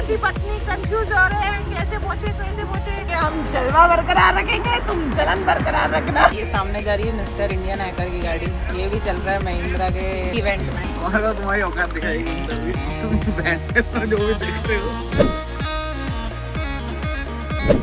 पति पत्नी कंफ्यूज हो रहे हैं, कैसे पहुंचे कैसे पहुंचे। हम जलवा बरकरार रखेंगे, तुम जलन बरकरार रखना। ये सामने जा रही है मिस्टर इंडियन हैकर की गाड़ी, ये भी चल रहा है महिंद्रा के इवेंट में। तो तुम्हारी औकात दिखाएगी जो भी देख रहे हो।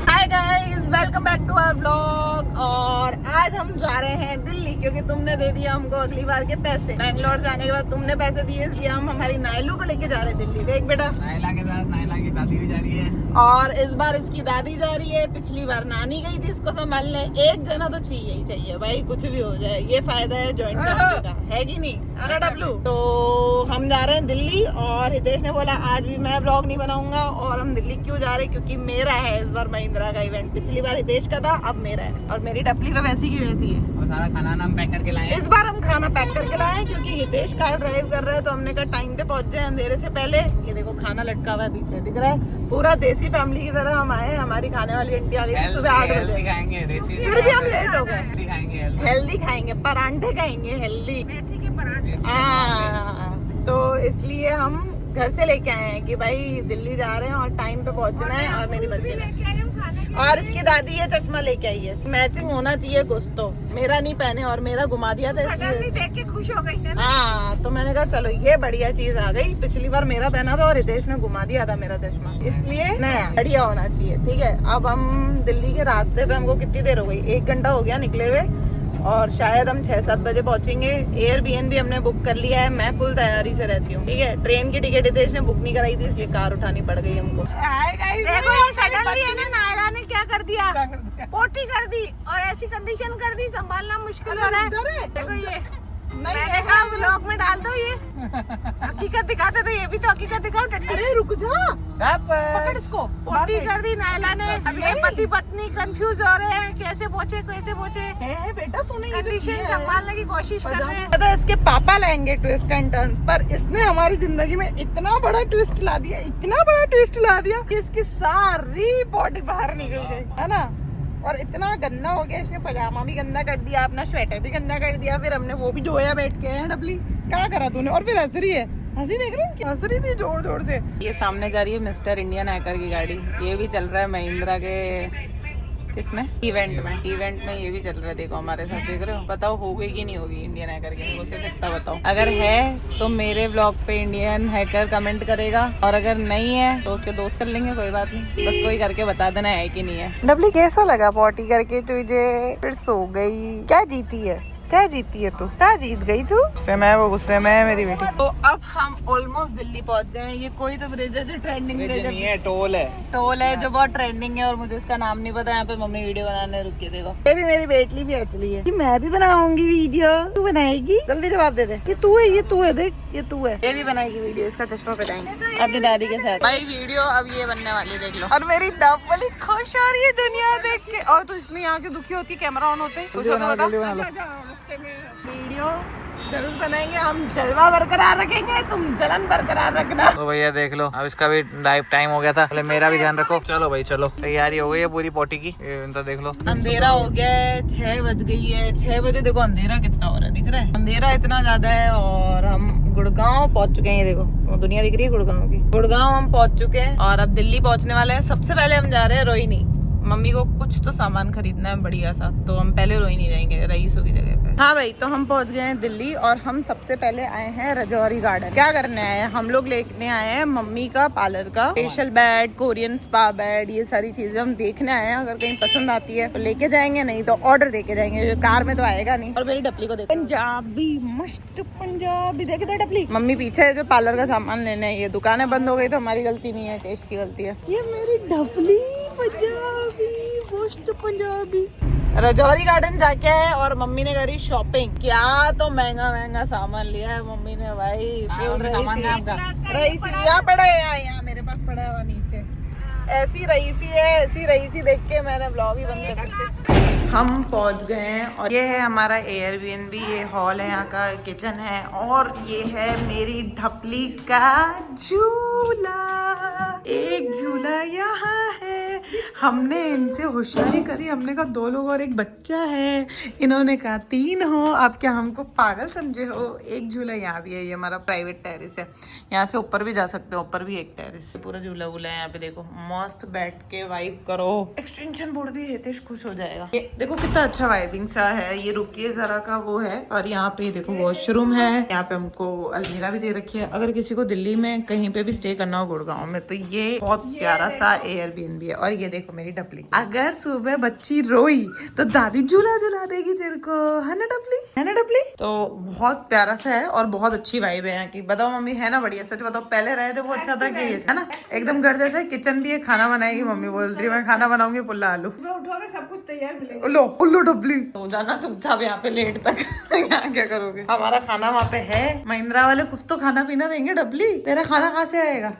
Hi guys, welcome back to our vlog. और आज हम जा रहे हैं दिल्ली, क्योंकि तुमने दे दिया हमको अगली बार के पैसे। बैंगलोर जाने के बाद तुमने पैसे दिए, इसलिए हम हमारी नायलू को लेके जा रहे हैं दिल्ली। देख बेटा, नायला के साथ नायला की दादी भी जा रही है और इस बार इसकी दादी जा रही है। पिछली बार नानी गई थी इसको संभालने। एक जना तो चाहिए ही चाहिए भाई, कुछ भी हो जाए। ये फायदा है ज्वाइंट फैमिली का, है कि नहीं? अरे डब्लू, तो हम जा रहे हैं दिल्ली। और हितेश ने बोला आज भी मैं व्लॉग नहीं बनाऊंगा। और हम दिल्ली क्यों जा रहे हैं? क्योंकि मेरा है इस बार महिंद्रा का इवेंट। पिछली बार हितेश का था, अब मेरा है। और मेरी डपली तो वैसी की वैसी है। और सारा खाना हम पैक करके लाए। इस बार हम खाना पैक करके लाए हैं, क्योंकि हितेश कार ड्राइव कर रहा है, तो हमने कहा टाइम पे पहुंच जाए अंधेरे से पहले। ये देखो खाना लटका हुआ है पीछे, दिख रहा है। पूरा देसी फैमिली की तरह हम आए। हमारी खाने वाली आंटी आ गई थी सुबह 8 बजे। फिर भी हम लेट हो गए। हेल्दी खाएंगे, परांठे खाएंगे हेल्दी, मेथी के परांठे। तो इसलिए हम घर से लेके आए हैं कि भाई दिल्ली जा रहे हैं और टाइम पे पहुंचना है। और मेरी बच्ची और इसकी दादी ये चश्मा लेके आई है। मैचिंग होना चाहिए कुछ तो। मेरा नहीं पहने और मेरा घुमा दिया था, इसलिए देख के खुश हो गई है। हाँ, तो मैंने कहा चलो ये बढ़िया चीज आ गई। पिछली बार मेरा पहना था और हितेश ने घुमा दिया था मेरा चश्मा, इसलिए नया बढ़िया होना चाहिए। ठीक है, अब हम दिल्ली के रास्ते पे, हमको कितनी देर हो गई? 1 घंटा हो गया निकले हुए। और शायद हम 6-7 बजे पहुंचेंगे। एयरबीएनबी हमने बुक कर लिया है। मैं फुल तैयारी से रहती हूँ। ठीक है, ट्रेन की टिकट हितेश ने बुक नहीं कराई थी, इसलिए कार उठानी पड़ गई हमको। देखो ये सडनली है ना, नायरा ने क्या कर दिया, पोटी कर दी और ऐसी कंडीशन कर दी, संभालना मुश्किल हो रहा है। देखो ये मैंने कहा व्लॉग में डाल दो। ये हकीकत दिखाते थे, ये भी तो हकीकत दिखाओ। अरे रुक जा, पकड़ इसको। पोटी कर दी नायला ने। अब ये पति पत्नी कंफ्यूज हो रहे हैं, कैसे पहुंचे कैसे पहुंचे। है बेटा, तूने कंडीशन संभालने की कोशिश कर रहे हैं। तो इसके पापा लाएंगे ट्विस्ट एंड टर्न्स, पर इसने हमारी जिंदगी में इतना बड़ा ट्विस्ट ला दिया, इतना बड़ा ट्विस्ट ला दिया कि इसकी सारी बॉडी बाहर निकल गई, है ना। और इतना गंदा हो गया, इसने पजामा भी गंदा कर दिया, अपना स्वेटर भी गंदा कर दिया। फिर हमने वो भी धोया बैठ के। डबली क्या करा तूने? और फिर हंस रही है, हंसी देख रही है, हंस रही थी जोर जोर से। ये सामने जा रही है मिस्टर इंडियन हैकर की गाड़ी, ये भी चल रहा है महिंद्रा के किसमें इवेंट में ये भी चल रहा है। देखो हमारे साथ, देख रहे हो? बताओ होगी कि नहीं होगी इंडियन हैकर की? मुझे कितना बताओ। अगर है तो मेरे ब्लॉग पे इंडियन हैकर कमेंट करेगा, और अगर नहीं है तो उसके दोस्त कर लेंगे, कोई बात नहीं। बस कोई करके बता देना है कि नहीं है। डबली कैसा लगा पॉटी करके तुझे? फिर सो गई। क्या जीती है, क्या जीती है तू? क्या जीत गई तू? गुस्से में है वो, गुस्से में है मेरी बेटी। तो अब हम ऑलमोस्ट दिल्ली पहुंच गए हैं। ये कोई तो ब्रिज है जो ट्रेंडिंग ब्रिज है, टोल है जो बहुत ट्रेंडिंग है, और मुझे इसका नाम नहीं पता। यहाँ पे मम्मी वीडियो बनाने रुकी है, देखो। ये भी मेरी बेटली भी एक्चुअली है कि मैं भी बनाऊंगी वीडियो। तू बनाएगी? जल्दी जवाब दे दे। ये तू है, देख ये तू है। ये भी बनाएगी वीडियो, इसका चश्मा पहनाएंगे अपनी दादी के साथ। भाई वीडियो अब ये बनने वाली, देख लो। और मेरी डबली खुश हो रही है दुनिया देख के। और तू इसमें यहाँ की दुखी होती, कैमरा ऑन होते वीडियो जरूर बनाएंगे हम। जलवा बरकरार रखेंगे, तुम जलन बरकरार रखना। तो भैया देख लो, अब इसका भी लाइव टाइम हो गया था, पहले मेरा भी ध्यान रखो। चलो भाई चलो, तैयारी हो गई है पूरी पोटी की। तो देख लो अंधेरा हो गया है, 6 बज गई है। 6 बजे देखो अंधेरा कितना हो रहा है, दिख रहा है? अंधेरा इतना ज्यादा है। और हम गुड़गांव पहुंच चुके हैं। ये देखो वो दुनिया दिख रही है गुड़गांव की। गुड़गांव हम पहुंच चुके हैं और अब दिल्ली पहुंचने वाले हैं। सबसे पहले हम जा रहे हैं रोहिणी। मम्मी को कुछ तो सामान खरीदना है बढ़िया सा, तो हम पहले रोहिणी जाएंगे, रईसों की जगह पे। हाँ भाई, तो हम पहुंच गए हैं दिल्ली। और हम सबसे पहले आए हैं रजौरी गार्डन। क्या करने आए हैं? हम लोग लेने आए हैं मम्मी का पार्लर का facial bed, Korean spa bed, ये सारी चीजें हम देखने आए हैं। अगर कहीं पसंद आती है तो लेके जाएंगे, नहीं तो ऑर्डर देके जाएंगे, कार में तो आएगा नहीं। और मेरी डपली को देखो, पंजाबी मस्त पंजाबी। देखे थे डपली? मम्मी पीछे है जो पार्लर का सामान लेने है। ये दुकानें बंद हो गई तो हमारी गलती नहीं है, टेस्ट की गलती है। ये मेरी डपली पंजाबी मस्त पंजाबी। रजौरी गार्डन जाके आए और मम्मी ने करी शॉपिंग। क्या तो महंगा सामान लिया है मम्मी ने भाई। रईसी यहाँ पड़ा है, यहाँ मेरे पास पड़ा है नीचे। ऐसी रईसी देख के मैंने ब्लॉग ही बंद कर दिया। हम पहुंच गए हैं और ये है हमारा एयरबीएनबी। ये हॉल है, यहाँ का किचन है। और ये है मेरी ढपली का झूला। एक झूला यहाँ है, हमने इनसे होशियारी करी, हमने कहा 2 लोग और एक बच्चा है, इन्होंने कहा 3 हो। आप क्या हमको पागल समझे हो? एक झूला यहाँ भी है, ये हमारा प्राइवेट टेरेस है, यहाँ से ऊपर भी जा सकते हो, ऊपर भी एक टेरेस, पूरा झूला वूला है यहाँ पे। देखो मस्त बैठ के वाइब करो। एक्सटेंशन बोर्ड भी हितेश खुश हो जाएगा। ये देखो कितना अच्छा वाइबिंग सा है। ये रुकिए जरा का वो है, और यहाँ पे देखो वॉशरूम है, यहाँ पे हमको अलमीरा भी दे रखी है। अगर किसी को दिल्ली में कहीं पे भी स्टे करना हो गुड़गांव में, तो ये बहुत प्यारा सा एयरबीएनबी है। और ये देखो मेरी डपली, अगर सुबह बच्ची रोई तो दादी झूला झूला देगी तेरे को, है ना डपली, है ना डपली। तो बहुत प्यारा सा है और बहुत अच्छी वाइब है यहाँ की। बताओ मम्मी, है ना बढ़िया? सच बताओ, पहले रहे थे वो अच्छा था कि ये, है ना? एकदम घर जैसे। किचन भी है, खाना बनाएगी मम्मी, बोल रही मैं खाना बनाऊंगी पुल्ला आलू। उठोगे सब कुछ तैयार मिलेगा। लो उल्लू डपली, तो जाना चुपचाप यहाँ पे लेट तक। यहाँ क्या करोगे? हमारा खाना वहाँ पे है, महिंद्रा वाले कुछ तो खाना पीना देंगे। डबली तेरा खाना कहाँ से आएगा?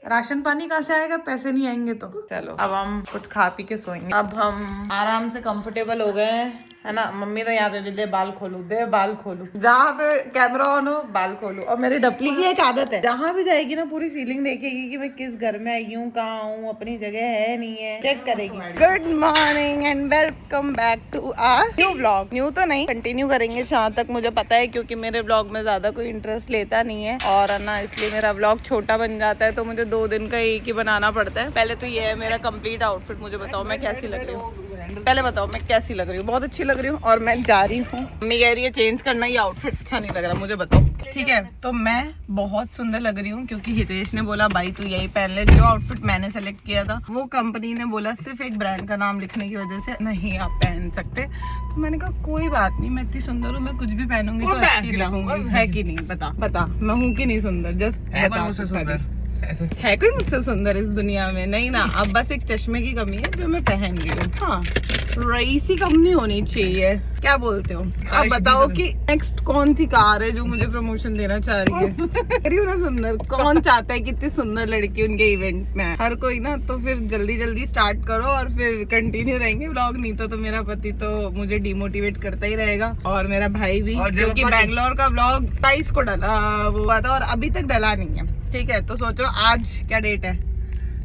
राशन पानी कहाँ से आएगा? पैसे नहीं आएंगे तो। चलो अब हम कुछ खा पी के सोएंगे। अब हम आराम से कंफर्टेबल हो गए हैं, है ना? मम्मी तो यहाँ पे भी दे बाल खोलू, दे बाल खोलू, जहाँ पे कैमरा ऑन हो बाल खोलू। और मेरी डपली की एक आदत है, जहाँ भी जाएगी ना पूरी सीलिंग देखेगी कि मैं किस घर में आई हूँ, कहाँ हूँ, अपनी जगह है नहीं है, चेक करेगी। Good morning and welcome back to our new vlog. New तो नहीं, कंटिन्यू करेंगे जहाँ तक मुझे पता है, क्योंकि मेरे व्लॉग में ज्यादा कोई इंटरेस्ट लेता नहीं है, और ना इसलिए मेरा व्लॉग छोटा बन जाता है, तो मुझे 2 दिन का एक ही बनाना पड़ता है। पहले तो ये है मेरा कंप्लीट आउटफिट। मुझे बताओ मैं कैसी लग रही हूँ, पहले बताओ मैं कैसी लग रही हूँ? बहुत अच्छी लग रही हूँ, और मैं जा रही हूँ। मम्मी कह रही है चेंज करना, ये आउटफिट अच्छा नहीं लग रहा, मुझे बताओ। ठीक है, तो मैं बहुत सुंदर लग रही हूँ, क्योंकि हितेश ने बोला भाई तू यही पहन ले। जो आउटफिट मैंने सेलेक्ट किया था वो कंपनी ने बोला सिर्फ एक ब्रांड का नाम लिखने की वजह से नहीं आप पहन सकते। तो मैंने कहा कोई बात नहीं, मैं इतनी सुंदर हूँ, मैं कुछ भी पहनूंगी तो अच्छी लगूंगी, है कि नहीं? बता मैं हूँ कि नहीं सुंदर? जस्ट है कोई मुझसे सुंदर इस दुनिया में? नहीं ना। अब बस एक चश्मे की कमी है जो मैं पहन रही हूँ। हाँ, रईसी कम नहीं होनी चाहिए, क्या बोलते हो? अब बताओ कि नेक्स्ट कौन सी कार है जो मुझे प्रमोशन देना चाह रही है? कह रही हूँ ना सुंदर, कौन चाहता है कि इतनी सुंदर लड़की उनके इवेंट में? हर कोई ना। तो फिर जल्दी जल्दी स्टार्ट करो और फिर कंटिन्यू रहेंगे व्लॉग। नहीं तो मेरा पति तो मुझे डिमोटिवेट करता ही रहेगा, और मेरा भाई भी, क्योंकि बैंगलोर का व्लॉग 23 को डला हुआ था और अभी तक डला नहीं है। ठीक है, तो सोचो आज क्या डेट है?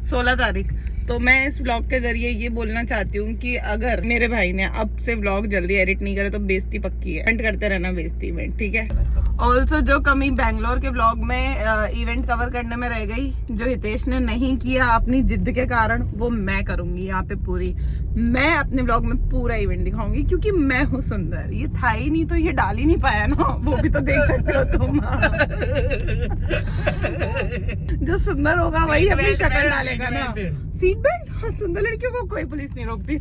16 तारीख। तो मैं इस व्लॉग के जरिए ये बोलना चाहती हूँ कि अगर मेरे भाई ने अब से व्लॉग जल्दी एडिट नहीं करे तो बेइज्जती पक्की है। इवेंट करते रहना बेइज्जती में, ठीक है? ऑल्सो जो कमी बैंगलोर के व्लॉग में इवेंट कवर करने में रह गई, जो हितेश ने नहीं किया अपनी जिद के कारण, वो मैं करूंगी यहाँ पे पूरी। मैं अपने व्लॉग में पूरा इवेंट दिखाऊंगी, क्योंकि मैं हूँ सुंदर। ये था ही नहीं तो ये डाल ही नहीं पाया ना, वो भी तो देख सकते हो तुम। जो सुंदर होगा वही अपनी शक्ल डालेगा ना। सीट बेल्ट, हाँ, सुंदर लड़कियों को कोई पुलिस नहीं रोकती।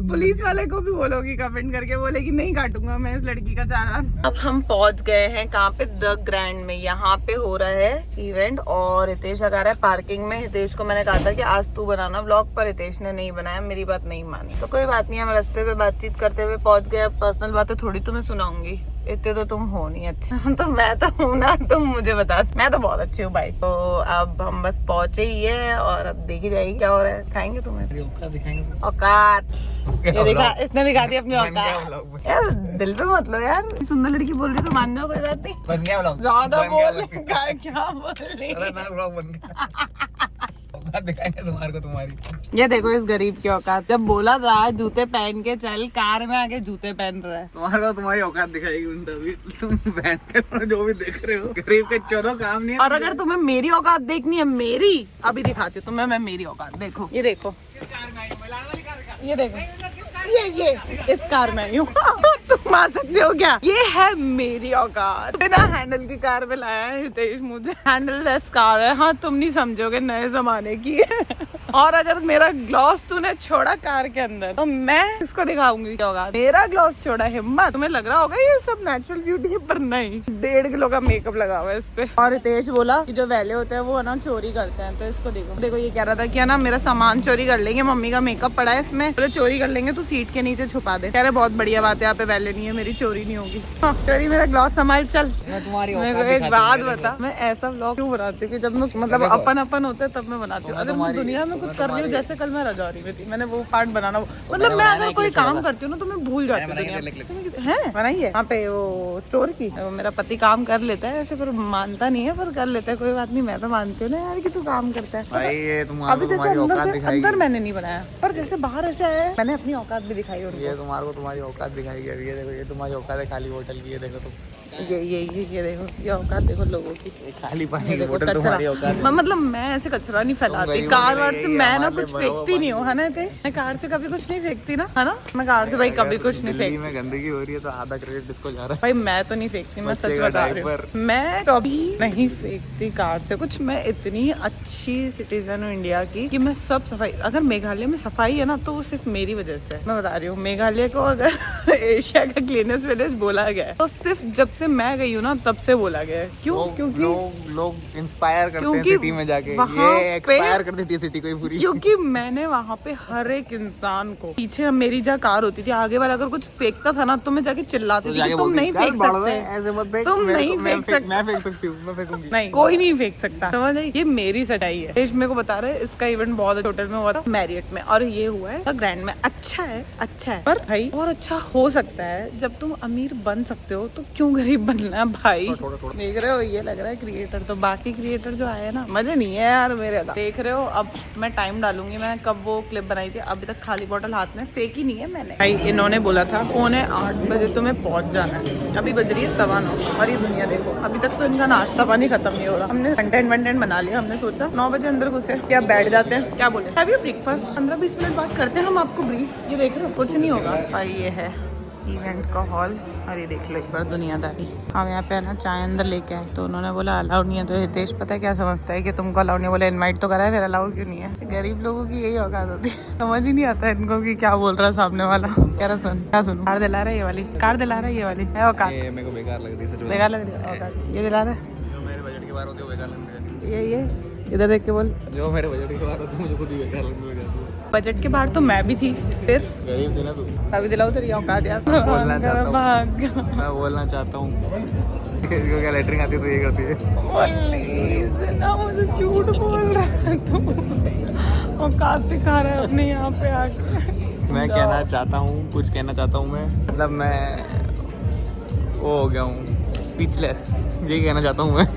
पुलिस वाले को भी बोलोगी कमेंट करके, बोलेगी नहीं काटूंगा मैं इस लड़की का चालान। अब हम पहुंच गए हैं कहाँ पे? द ग्रैंड में। यहाँ पे हो रहा है इवेंट और हितेश आ रहा है पार्किंग में। हितेश को मैंने कहा था कि आज तू बनाना व्लॉग, पर हितेश ने नहीं बनाया, मेरी बात नहीं मानी। तो कोई बात नहीं, हम रास्ते पे बातचीत करते हुए पहुंच गए। अब पर्सनल बातें थोड़ी तुम्हें सुनाऊंगी, इतने तो तुम हो नहीं अच्छे। तो मैं तो हूँ ना, तुम मुझे बता। मैं तो बहुत अच्छी हूँ भाई। तो अब हम बस पहुंचे ही है, और अब देखी जाएगी क्या हो रहा है। दिखाएंगे तुम्हें औकात। ये देखा, इसने दिखा दी अपनी औकात। यार दिल पे मत लो यार, सुंदर लड़की बोल रही तो मान जाओ, कोई बात नहीं। ज्यादा बोल क्या बोल रही? दिखाएंगे तुम्हारे को तुम्हारी। ये देखो इस गरीब की औकात। जब बोला था जूते पहन के चल, कार में आके जूते पहन रहा है। तुम्हारे को तुम्हारी औकात दिखाएगी उन तभी। तुम पहन के जो भी देख रहे हो, गरीब के चोरों काम नहीं है। और अगर तुम्हें मेरी औकात देखनी है, मेरी अभी दिखाती हूँ तुम्हें मैं मेरी औकात। देखो ये देखो, ये देखो, ये इस कार में आई हूँ। तुम आ सकते हो क्या? ये है मेरी औकात। बिना हैंडल की कार में लाया है हितेश मुझे। हैंडल लेस कार है। हाँ, तुम नहीं समझोगे, नए जमाने की है। और अगर मेरा ग्लॉस तूने छोड़ा कार के अंदर, तो मैं इसको दिखाऊंगी क्या होगा। मेरा ग्लॉस छोड़ा, हिम्मत। तुम्हें लग रहा होगा ये सब नेचुरल ब्यूटी है, पर नहीं। 1.5 किलो का मेकअप लगा हुआ है इस पे। और हितेश बोला कि जो वेले होते हैं वो ना चोरी करते हैं, तो इसको देखो। देखो ये कह रहा था कि ना मेरा सामान चोरी कर लेंगे, मम्मी का मेकअप पड़ा है इसमें, बोले चोरी कर लेंगे, तू सीट के नीचे छुपा दे। कह रहे बहुत बढ़िया बात है, यहाँ पे वेले नहीं है, मेरी चोरी नहीं होगी। चोरी मेरा ग्लॉस संभाल चल। तुम्हारी एक बात बता, मैं ऐसा व्लॉग क्यों बनाती हूँ कि जब मैं मतलब अपन होते तब मैं बनाती हूँ। अगर मुझे दुनिया में कुछ कर रही हूँ, जैसे कल मैं रजौरी में थी, मैंने वो पार्ट बनाना, मतलब मैं अगर कोई काम करती हूँ ना तो मैं भूल जाती हूँ। है बनाई है वहाँ पे वो स्टोर की, मेरा पति काम कर लेता है ऐसे, पर मानता नहीं है, पर कर लेता है, कोई बात नहीं, मैं तो मानती हूँ ना यार कि तू काम करता है। भाई ये अभी जैसे अंदर मैंने नहीं बनाया, पर जैसे बाहर ऐसे आया है, मैंने अपनी औकात भी दिखाई उनको। ये तुम्हारे को तुम्हारी औकात दिखाई है, ये देखो ये तुम्हारी औकात है खाली होटल की, ये देखो तुम, ये देखो, ये औकात देखो लोगों की, खाली पानी की बोतल तुम्हारी औकात है। मतलब मैं ऐसे कचरा नहीं फैलाती, कार वार से मैं ना कुछ फेंकती नहीं हूँ, है ना हितेश, मैं कार से कभी कुछ नहीं फेंकती ना, है ना, मैं कार से भाई कभी कुछ नहीं फेंकती। में गंदगी हो रही है तो आधा क्रेडिट इसको जा रहा है। भाई मैं तो नहीं फेंकती, मैं सच बता रही हूँ, मैं कभी नहीं फेंकती कार से कुछ। मैं इतनी अच्छी सिटीजन हूँ इंडिया की कि मैं सब सफाई, अगर मेघालय में सफाई है ना तो वो सिर्फ मेरी वजह से, मैं बता रही हूँ। मेघालय को अगर एशिया का क्लीनेस्ट विलेज बोला गया है तो सिर्फ जब से मैं गई हूँ ना तब से बोला गया है। क्यों? क्योंकि लोग इंस्पायर करते हैं सिटी में जाके, ये एक्सपायर कर देती है सिटी को पूरी। क्योंकि मैंने वहाँ पे हर एक इंसान को, पीछे मेरी जहाँ कार होती थी, आगे वाला अगर कुछ फेंकता था ना तो मैं जाके चिल्लाती थी कि तुम नहीं फेंक सकते, ऐसे मत फेंक, तुम नहीं फेंक सकते। मैं फेंक सकती हूँ, मैं फेंकूंगी नहीं, कोई नहीं फेंक सकता, समझ आई? ये मेरी सच्चाई है। देश मेरे को बता रहे इसका इवेंट बहुत होटल में हुआ था, मैरियट में, और ये हुआ है ग्रैंड में। अच्छा है पर भाई और अच्छा हो सकता है। जब तुम अमीर बन सकते हो तो क्यों गरीब बनना है भाई? देख रहे हो, ये लग रहा है क्रिएटर, तो बाकी क्रिएटर जो आए ना, मजे नहीं है यार मेरे। देख रहे हो, अब मैं टाइम डालूंगी, मैं कब वो क्लिप बनाई थी, अभी तक खाली बॉटल हाथ में फेंकी नहीं है मैंने। भाई इन्होंने बोला था 8:45 बजे तुम्हें पहुंच जाना है, अभी बज रही है 9:15 और ये दुनिया देखो, अभी तक तो इनका नाश्ता पानी खत्म नहीं हो रहा। हमने कंटेंट बना लिया, हमने सोचा 9 बजे अंदर घुसे, क्या बैठ जाते हैं, क्या बोले, हैव यू ब्रेकफास्ट, 15-20 मिनट बाद करते हैं हम आपको ब्रीफ। ये देख रहे हो, कुछ नहीं होगा भाई। ये है इवेंट का हॉल, और ये देख लो एक बार दुनियादारी। हम यहाँ पे है ना चाय अंदर लेके आए तो उन्होंने बोला अलाउ नहीं है, तो हितेश पता है क्या समझता है कि तुमको अलाउ नहीं, बोला इनवाइट तो करा है, फिर अलाउ क्यों नहीं है? गरीब लोगों की यही औकात होती है, समझ ही नहीं आता इनको कि क्या बोल रहा है सामने वाला। कह रहा सुन, क्या सुनूं, कार दिला रहा है ये वाली, कार दिला रहा है ये वाली, है औकात? मेरे को बेकार लग रही है, सच बेकार लग रही है औकात, ये दिला रहा है जो मेरे बजट के बाहर होती है बेकार लगती है। ये इधर देख के बोल, जो मेरे बजट के बाहर होती है मुझे खुद ही बेकार लगने लग जाती है। बजट के बाहर तो मैं भी थी, फिर गरीब थी ना तू, अभी दिलाओ तेरी औकात यार। बोलना चाहता हूँ, मैं बोलना चाहता हूँ, इसको क्या लेटरिंग आती है तो ये करती है ना, मुझे झूठ बोल रहा है तू, औकात दिखा रहा है अपने यहाँ पे आके। मैं कहना चाहता हूँ, कुछ कहना चाहता हूँ मैं, मतलब मैं वो हो गया हूँ स्पीचलेस, यही कहना चाहता हूँ मैं।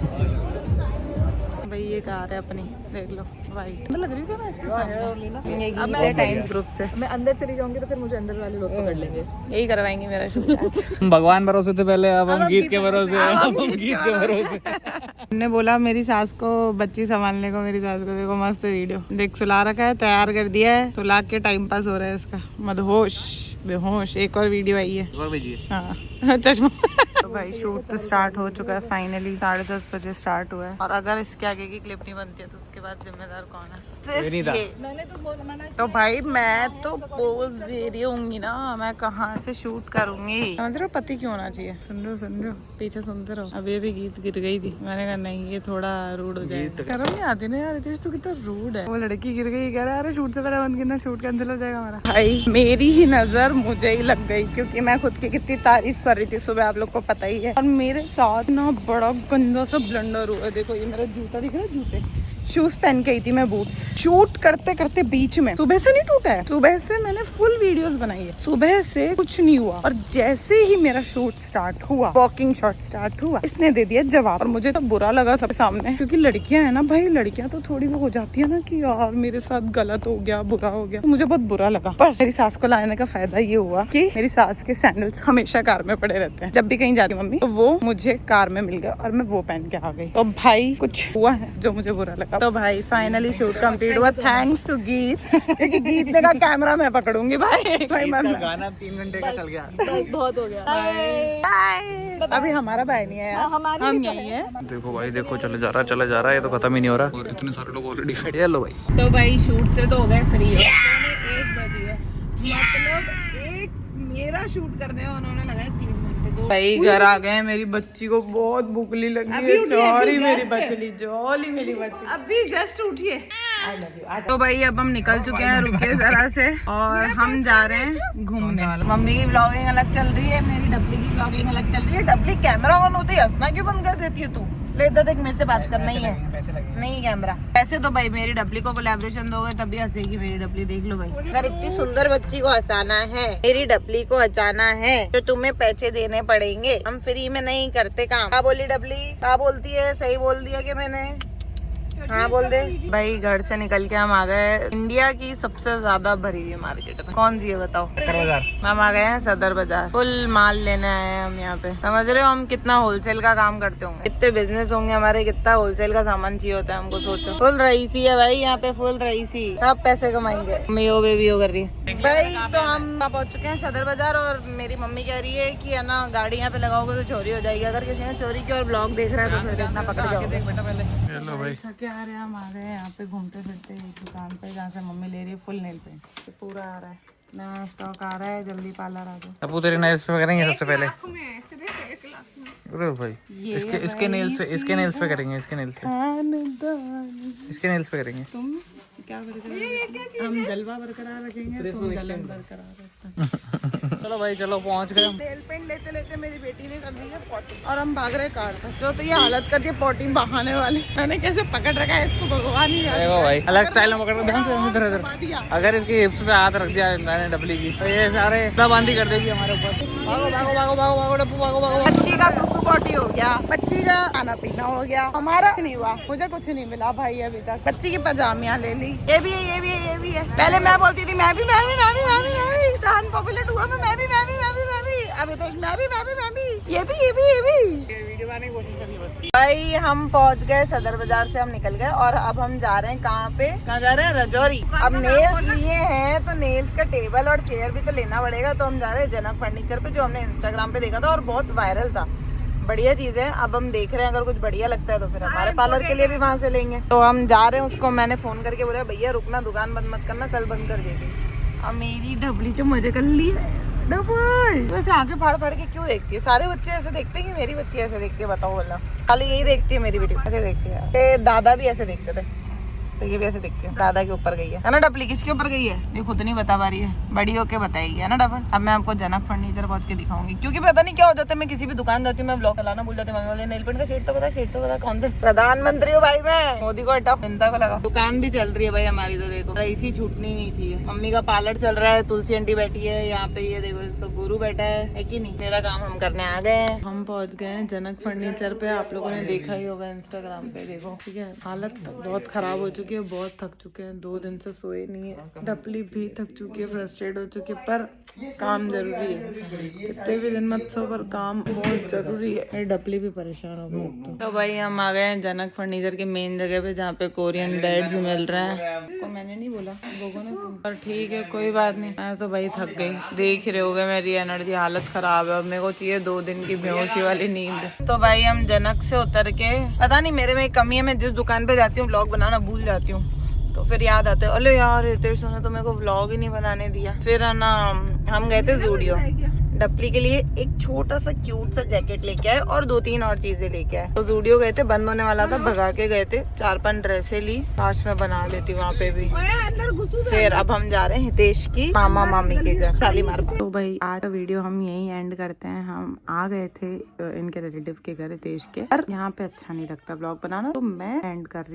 भाई ये कार है अपनी, देख लो भाई, मैं लग रही हूँ मैं इसके सामने। ये गीत टाइम ग्रुप से मैं अंदर चली जाऊंगी तो फिर मुझे अंदर वाले लोग पकड़ लेंगे, यही करवाएंगे मेरा शूट। भगवान भरोसे थे पहले, अब हम गीत के भरोसे, अब हम गीत के भरोसे। हमने बोला मेरी सास को बच्ची संभालने को, मेरी सास को देखो मस्त वीडियो देख, सुला रखा है, तैयार कर दिया है, सुला के टाइम पास हो रहा है इसका, मदहोश बेहोश। एक और वीडियो आई है, हाँ चश्मा। तो भाई शूट तो स्टार्ट हो चुका है फाइनली, 10:30 बजे स्टार्ट हुआ है, और अगर इसके आगे की क्लिप नहीं बनती है तो उसके बाद जिम्मेदार कौन है? मैंने तो भाई मैं तो पोज दे रही होंगी ना, मैं कहाँ से शूट करूंगी? समझ रहे हो पति क्यों होना चाहिए? सुन रहे हो पीछे सुनते रहो। अब ये भी गीत गिर गई थी, मैंने कहा नहीं ये थोड़ा रूड हो जाएगा। शर्म नहीं आती ना यार रितेश, तू कितना रूड है। वो लड़की गिर गई, कह रहा है अरे शूट से पहले बंद करना, शूट कैंसिल हो जाएगा हमारा। भाई मेरी ही नजर मुझे ही लग गई, क्योंकि मैं खुद की कितनी तारीफ कर रही थी सुबह, आप लोग को पता ही है, और मेरे साथ ना बड़ा गंदा सा ब्लंडर हुआ। देखो ये मेरा जूता दिख रहा है, जूते शूज पहन के आई थी मैं, बूट्स। शूट करते करते बीच में, सुबह से नहीं टूटा है, सुबह से मैंने फुल वीडियोस बनाई है, सुबह से कुछ नहीं हुआ, और जैसे ही मेरा शूट स्टार्ट हुआ, वॉकिंग शॉट स्टार्ट हुआ, इसने दे दिया जवाब। और मुझे तो बुरा लगा सबके सामने, क्योंकि लड़कियां है ना भाई, लड़कियां तो थोड़ी वो हो जाती है ना कि यार मेरे साथ गलत हो गया, बुरा हो गया, तो मुझे बहुत बुरा लगा। पर मेरी सास को लाने का फायदा ये हुआ कि मेरी सास के सैंडल्स हमेशा कार में पड़े रहते हैं, जब भी कहीं जाती मम्मी तो वो मुझे कार में मिल गया, और मैं वो पहन के आ गई। तो भाई कुछ हुआ है जो मुझे बुरा लगा। तो भाई फाइनली शूट कंप्लीट हुआ, थैंक्स टू गीत, क्योंकि गीत ने कहा कैमरा मैं पकड़ूंगी भाई। गाना 3 घंटे का चल गया, बस बहुत हो गया। बाय। अभी हमारा भाई नहीं है यार, हम यही है। देखो भाई देखो, चले जा रहा है, ये तो खत्म ही नहीं हो रहा, और इतने सारे लोग ऑलरेडी खड़े हैं। लो भाई, तो भाई शूट से तो हो गए फ्री, 1 बजे है, मतलब एक मेरा शूट करने में उन्होंने लगाए 3 घंटे। भाई घर आ गए, मेरी बच्ची को बहुत भूखली लगी है, जॉली मेरी बच्ची, जॉली मेरी बच्ची अभी जस्ट उठी है। I love you. तो भाई अब हम निकल चुके हैं, रुके जरा से, और हम जा रहे हैं घूमने। मम्मी की व्लॉगिंग अलग चल रही है, मेरी डबली की व्लॉगिंग अलग चल रही है। डबली कैमरा ऑन होते ही हंसना क्यों बंद कर देती है तू? ले इधर देख, मेरे से बात करना ही है। नहीं कैमरा। वैसे तो भाई मेरी डबली को कोलैबोरेशन दोगे तभी हंसेगी मेरी डबली, देख लो भाई। अगर इतनी सुंदर बच्ची को हंसाना है, मेरी डबली को हंसाना है, तो तुम्हें पैसे देने पड़ेंगे। हम फ्री में नहीं करते काम। क्या बोली डबली? क्या बोलती है? सही बोल दिया कि मैंने? हाँ बोल दे भाई। घर से निकल के हम आ गए इंडिया की सबसे ज्यादा भरी हुई मार्केट में। कौन सी है बताओ? सदर बाजार। हम आ गए हैं सदर बाजार। फुल माल लेने आए हैं हम यहाँ पे। समझ रहे हो हम कितना होलसेल का काम करते होंगे, कितने बिजनेस होंगे हमारे, कितना होलसेल का सामान चाहिए होता है हमको। सोचो, फुल रईसी है भाई यहाँ पे, फुल रईसी। सब पैसे कमाएंगे। मियो बेबी हो कर रही है भाई। तो हम पहुँच चुके हैं सदर बाजार और मेरी मम्मी कह रही है कि है ना गाड़ी यहाँ पे लगाओगे तो चोरी हो जाएगी। अगर किसी ने चोरी की और ब्लॉग देख रहा है तो फिर देखना पकड़ जाओगे। चलो भाई क्या आ रहे हैं हम आ गए यहाँ पे घूमते फिरते एक दुकान पे जहाँ से मम्मी ले रही है फुल नेल पेंट। पूरा आ रहा है, नया स्टॉक आ रहा है, जल्दी पार्लर आ जाओ। अब तेरे नेल्स पे करेंगे सबसे पहले। अरे भाई इसके नेल्स पे करेंगे, इसके नेल्स पे करेंगे। तुम क्या करेंगे? हम जलवा बरकरार रखेंगे, तुम जलन बरकरार रखना। चलो भाई चलो पहुंच गए हम। नेल पेंट लेते लेते मेरी बेटी ने कर दी है पॉटी और हम भाग रहे कार तक। जो तो ये हालत कर दी है पॉटी बहाने वाली। मैंने कैसे पकड़ रखा है इसको भगवान ही जाने। देखो भाई अलग स्टाइल में पकड़, ध्यान से इधर इधर। अगर इसकी हिप्स पे हाथ रख दिया मैंने डबली की तो ये सारे बंदी कर देगी हमारे ऊपर। भागो भागो भागो भागो भागो डब्बू भागो भागो। बच्ची का सुसु पॉटी हो गया, बच्ची का खाना पीना हो गया, हमारा नहीं हुआ। मुझे कुछ नहीं मिला भाई अभी तक। बच्ची की पजामियां ले ली, ये भी है ये भी है ये भी है। पहले मैं बोलती थी मैं भी डांस पॉपुलर हुआ मैं भी अभी तो मैं भी ये भी वीडियो बनाने की कोशिश करिए बस। भाई हम पहुंच गए सदर बाजार से, हम निकल गए और अब हम जा रहे हैं कहाँ पे? कहाँ जा रहे हैं? रजौरी। अब नेल्स लिए हैं तो नेल्स का टेबल और चेयर भी तो लेना पड़ेगा। तो हम जा रहे हैं जनक फर्नीचर पे, जो हमने इंस्टाग्राम पे देखा था और बहुत वायरल था। बढ़िया चीज है। अब हम देख रहे हैं अगर कुछ बढ़िया लगता है तो फिर हमारे पार्लर के लिए भी वहाँ से लेंगे। तो हम जा रहे हैं। उसको मैंने फोन करके बोला भैया रुकना, दुकान बंद मत करना, कल बंद कर देगी। अब मेरी डबली तो मजे कर ली है। डबल वैसे आगे फाड़ के क्यों देखती है? सारे बच्चे ऐसे देखते हैं कि मेरी बच्ची ऐसे देखती है? बताओ बोला, खाली यही देखती है मेरी बेटी ऐसे देखती है। दादा भी ऐसे देखते थे तो ये भी ऐसे देखती है। दादा के ऊपर गई है ना डबली? किसके ऊपर गई है ये खुद नहीं बता पा रही है, बड़ी होके बताएगी है ना डबल। अब मैं आपको जनक फर्नीचर पहुंच के दिखाऊंगी, क्योंकि पता नहीं क्या हो जाता है, मैं किसी भी दुकान जाती हूँ, मैं ब्लॉग चलाना भूल जाती हूँ। नेल पेंट का शेड तो पता कौन सा? प्रधानमंत्री हो भाई मैं, मोदी को हटाओ, जनता को लगा। दुकान भी चल रही है भाई हमारी, तो देखो ऐसी छूटनी नहीं चाहिए। मम्मी का पार्लर चल रहा है, तुलसी आंटी बैठी है यहाँ पे, ये देखो इसका गुरु बैठा है कि नहीं। मेरा काम हम करने आ गए हैं। हम पहुंच गए हैं जनक फर्नीचर पे। आप लोगों ने देखा ही होगा इंस्टाग्राम पे। देखो ठीक है, हालत बहुत खराब हो चुकी है, बहुत थक चुके हैं, 2 दिन से सोए नहीं है। डपली भी थक चुकी है, फ्रस्ट्रेट हो चुकी है, पर काम जरूरी है। कितने भी दिन मत सो, पर काम बहुत जरूरी है। मेरी डपली भी परेशान हो गई। तो भाई हम आ गए हैं जनक फर्नीचर के मेन जगह पे, जहाँ पे कोरियन बेड्स मिल रहे हैं। को मैंने नहीं बोला, लोगों ने, पर ठीक है कोई बात नहीं। मैं तो भाई थक गई, देख रहे होगे मेरी एनर्जी, हालत खराब है। अब मेरे को चाहिए 2 दिन की बेहोशी वाली नींद। तो भाई हम जनक से उतर के, पता नहीं मेरे में एक कमी है, मैं जिस दुकान पे जाती हूँ व्लॉग बनाना भूल जाती हूँ। तो फिर याद आते, अरे यार रितेश ने तो मेरे को व्लॉग ही नहीं बनाने दिया। फिर है ना हम गए थे ज़ूडियो, डपली के लिए एक छोटा सा क्यूट सा जैकेट लेके आए और 2-3 और चीजें लेके आए। तो ज़ूडियो गए थे, बंद होने वाला था, भगा के गए थे। 4-5 ड्रेसें ली, काश में बना लेती वहाँ पे भी। फिर अब हम जा रहे हैं हितेश की मामा मामी के घर शालीमार। तो भाई आज का वीडियो हम यही एंड करते हैं। हम आ गए थे इनके रिलेटिव के घर हितेश के, पर यहाँ पे अच्छा नहीं लगता ब्लॉग बनाना, तो मैं एंड कर रही हूँ।